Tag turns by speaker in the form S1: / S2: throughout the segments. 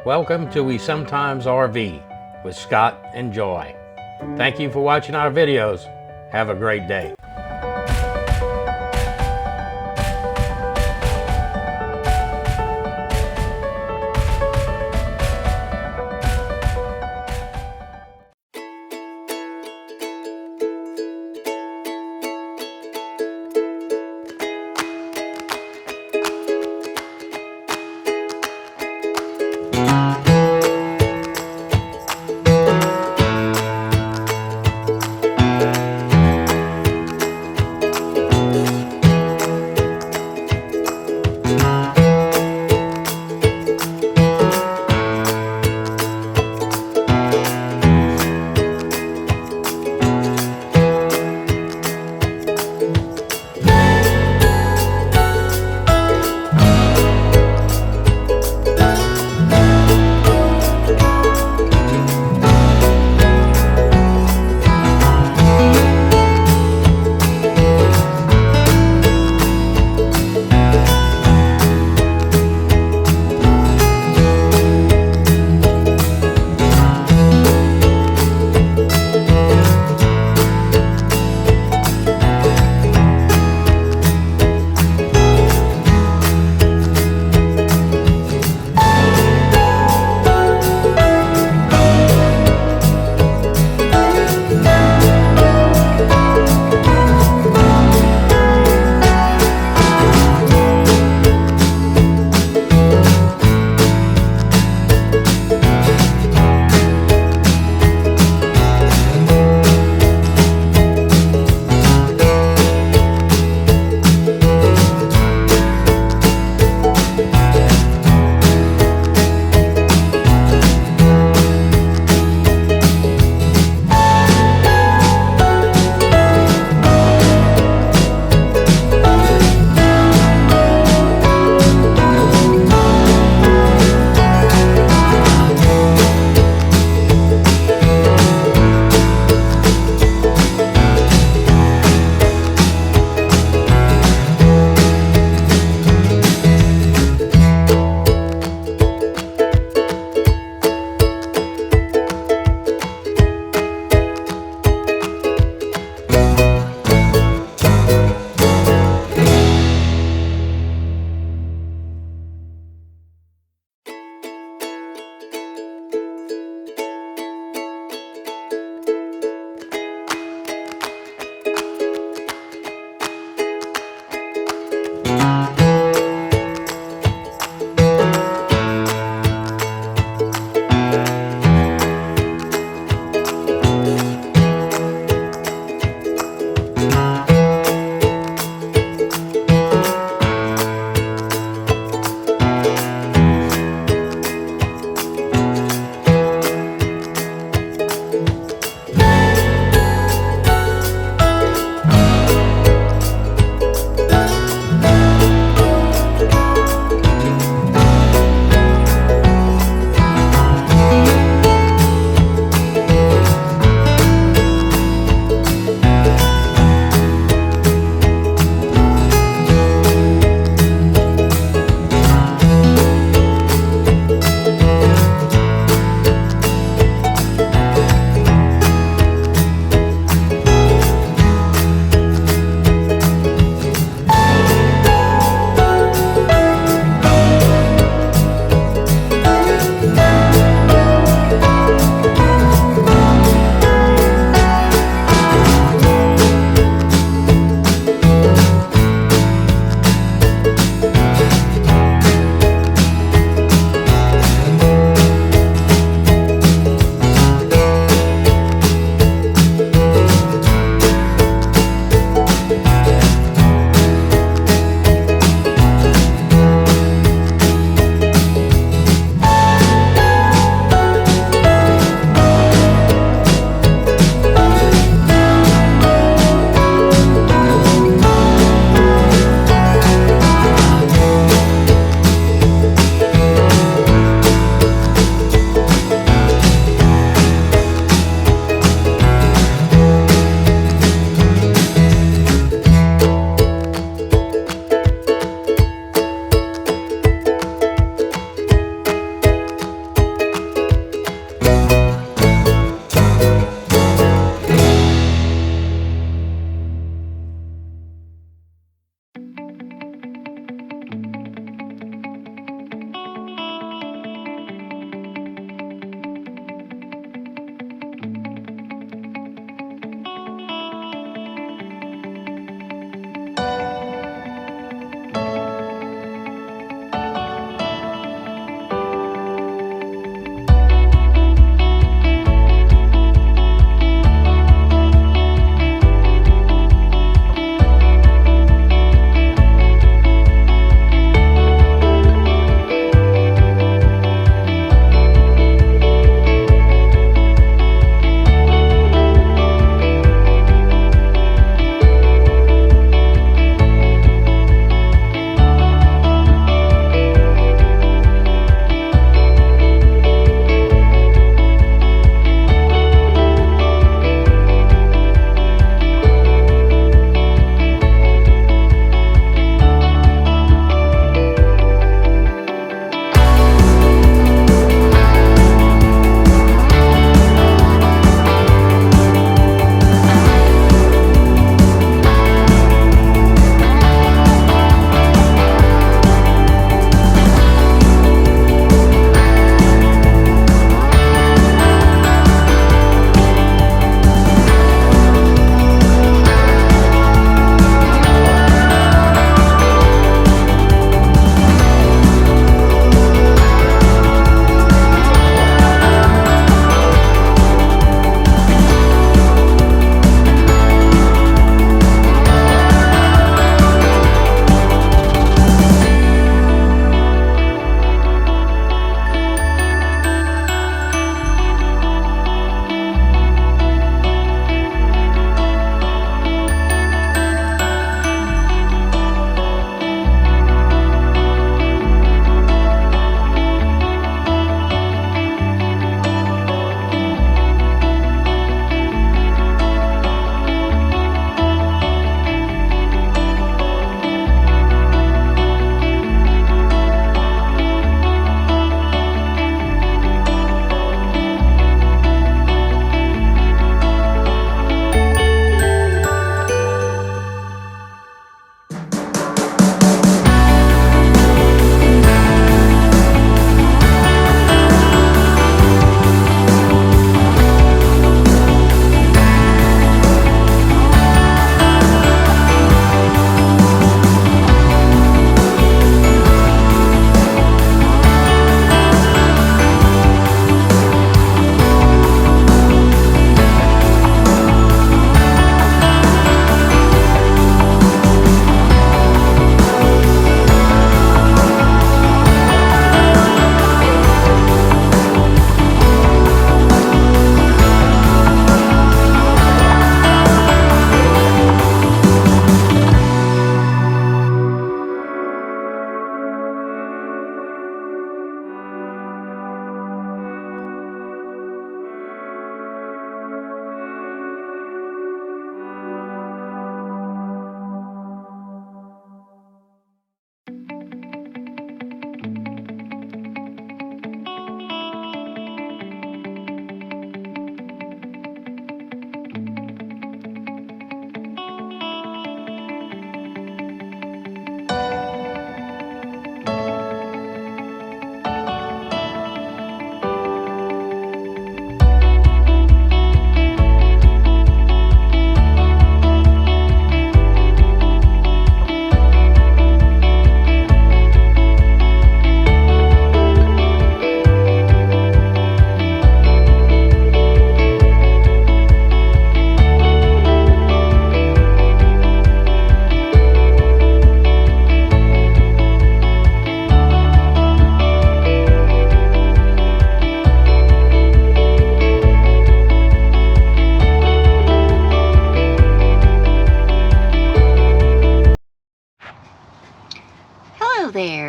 S1: Welcome to We Sometimes RV with Scott and Joy. Thank you for watching our videos. Have a great day.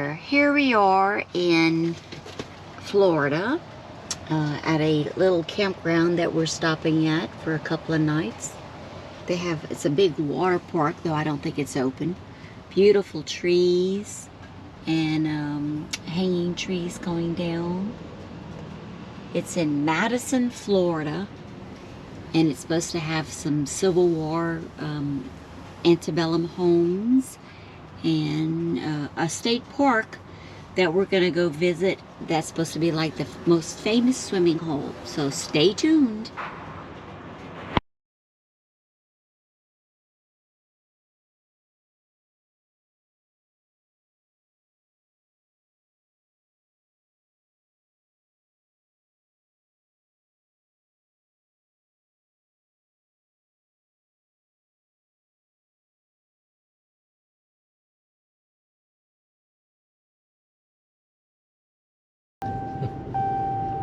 S2: there. Here we are in Florida at a little campground that we're stopping at for a couple of nights. It's a big water park, though I don't think it's open. Beautiful trees and hanging trees going down. It's in Madison, Florida, and it's supposed to have some Civil War antebellum homes and a state park that we're going to go visit that's supposed to be like the most famous swimming hole. So stay tuned.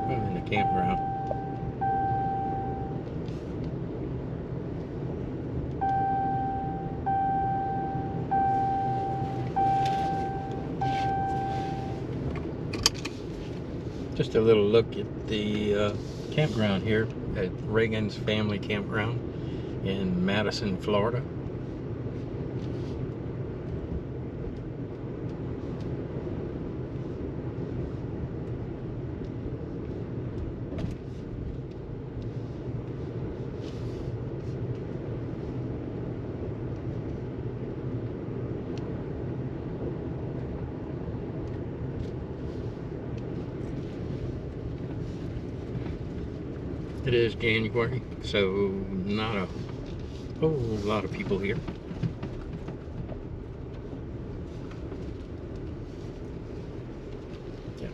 S1: I'm in the campground. Just a little look at the campground here at Ragan's Family Campground in Madison, Florida. It is January, so not a whole lot of people here. Yeah.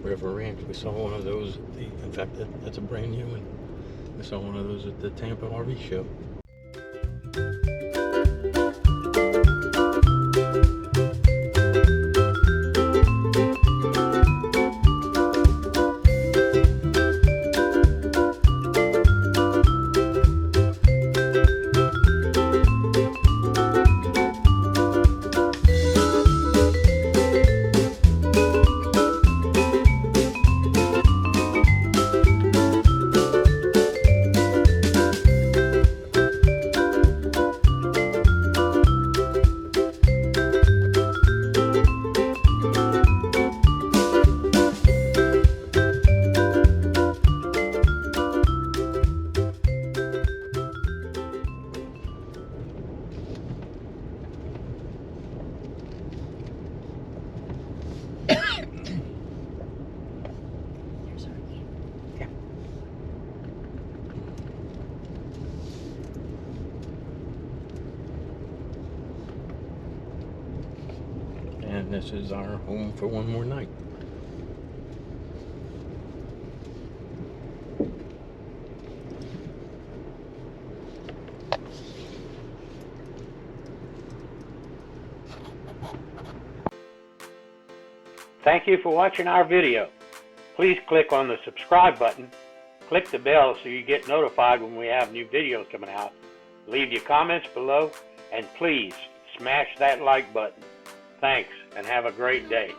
S1: River Ranch, we saw one of those at the, in fact that's a brand new one. We saw one of those at the Tampa RV show. And this is our home for one more night. Thank you for watching our video. Please click on the subscribe button, click the bell so you get notified when we have new videos coming out. Leave your comments below, and please smash that like button. Thanks, and have a great day.